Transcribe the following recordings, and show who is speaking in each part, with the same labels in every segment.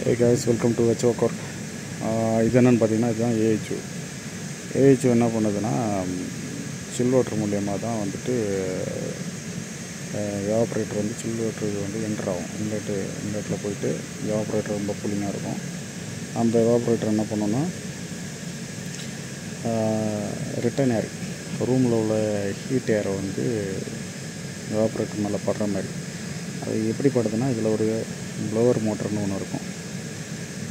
Speaker 1: Hey guys, welcome to HVAC Work. இது என்னென்னு பார்த்தீங்கன்னா இதுதான் ஏஹெச் என்ன பண்ணுதுன்னா சில் வாட்டர் மூலியமாக தான் வந்துட்டு எவாப்ரேட்டர் வந்து சில் வாட்டர் வந்து என்டர் ஆகும். இன்லெட்டில் போயிட்டு எவாப்ரேட்டர் ரொம்ப கூலிங்காக இருக்கும். அந்த எவாப்ரேட்டர் என்ன பண்ணுன்னா ரிட்டன் ஏர் ரூமில் உள்ள ஹீட் ஏரை வந்து எவாப்ரேட்டர் மேலே படுற மாதிரி. அது எப்படி படுதுன்னா இதில் ஒரு ப்ளோவர் மோட்டர்னு ஒன்று இருக்கும்.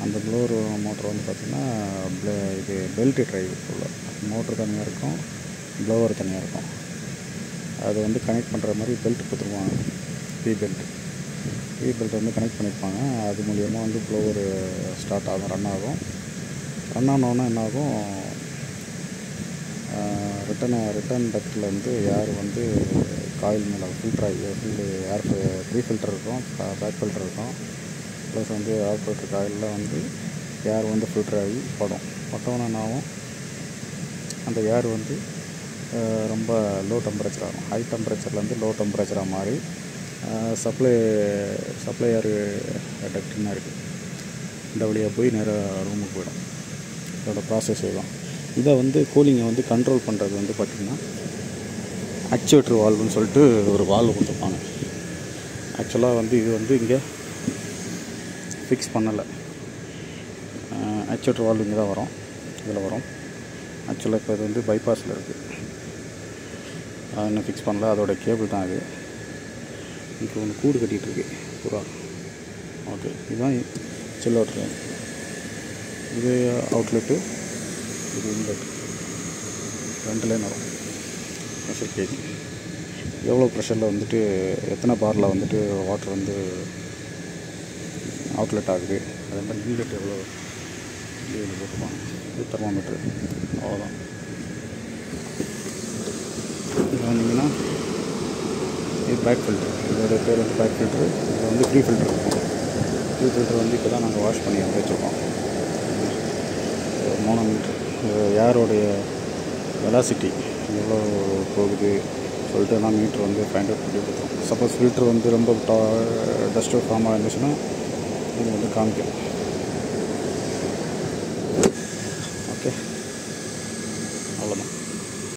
Speaker 1: அந்த ப்ளோவர் மோட்டர் வந்து பார்த்திங்கன்னா இது பெல்ட் ட்ரைவ் உள்ள மோட்ரு தனியாக இருக்கும், ப்ளோவர் தனியாக இருக்கும். அது வந்து கனெக்ட் பண்ணுற மாதிரி பெல்ட் கொடுத்துருவாங்க. பி பெல்ட் வந்து கனெக்ட் பண்ணியிருப்பாங்க. அது மூலியமாக வந்து ப்ளோவர் ஸ்டார்ட் ஆகும், ரன் ஆனோன்னா என்னாகும், ரிட்டன் டக்டில் வந்து ஏர் வந்து காயில் மேலே ஃபில்டர் ஆகி ஏர் ப்ரீ ஃபில்டர் இருக்கும், பேக் ஃபில்டர் இருக்கும். ப்ளஸ் வந்து எவாப்ரேட்டர் காயிலில் வந்து ஏர் வந்து ஃபில்டர் ஆகி பட்டோன்னா என்னாகும், அந்த ஏர் வந்து ரொம்ப லோ டெம்பரேச்சர் ஆகும். ஹை டெம்பரேச்சர்லேருந்து லோ டெம்பரேச்சராக மாறி சப்ளை ஏர் டக்ட்னு இருக்குது. இந்த வழியாக போய் நேராக ரூமுக்கு போயிடும். இதோட ப்ராசஸ் இதுதான். இதை வந்து கூலிங்கை வந்து கண்ட்ரோல் பண்ணுறது வந்து பார்த்திங்கன்னா ஆக்சுவேட்டர் வால்வுன்னு சொல்லிட்டு ஒரு வால்வு கொடுத்துருப்பாங்க. ஆக்சுவலாக வந்து இது வந்து இங்கே ஃபிக்ஸ் பண்ணலை. ஆக்சுவேட்டர் வால்வு இங்கே தான் வரும், இதில் வரும். ஆக்சுவலாக இப்போ இது வந்து பைபாஸில் இருக்குது, அது இன்னும் ஃபிக்ஸ் பண்ணல. அதோட கேபிள் தான் இது. இப்போ ஒன்று கூடு கட்டிகிட்ருக்கு பூரா. ஓகே, இதுதான் சில் வாட்டர். இது அவுட்லெட்டு, இது இன்லெட். 2 லைன் வரும். ப்ரெஷர் கேஜ் எவ்வளோ ப்ரெஷரில் வந்துட்டு எத்தனை பாரில் வந்துட்டு வாட்டர் வந்து அவுட்லெட் ஆகுது, அதே மாதிரி இன்லெட் எவ்வளோ இதில் போட்டுருப்பாங்க. இது தெர்மாமீட்ரு, அவ்வளோதான். இது வந்தீங்கன்னா இது பேக் ஃபில்ட்ரு. இதோட பேர் வந்து பேக் ஃபில்ட்ரு. இது வந்து ப்ரீ ஃபில்ட்ரு இருக்கும். ப்ரீ ஃபில்ட்ரு வந்து இப்போ தான் நாங்கள் வாஷ் பண்ணி வச்சுருக்கோம். மோனோமீட்ரு ஏரோடைய வெலாசிட்டி எவ்வளோ போகுது சொல்லிட்டு நான் மீட்ரு வந்து ஃபைண்ட் அவுட் பண்ணி கொடுத்தோம். சப்போஸ் ஃபில்ட்ரு வந்து ரொம்ப டஸ்ட்டு ஃபார்மாக இருந்துச்சுன்னா இது வந்து காமிக்கும்.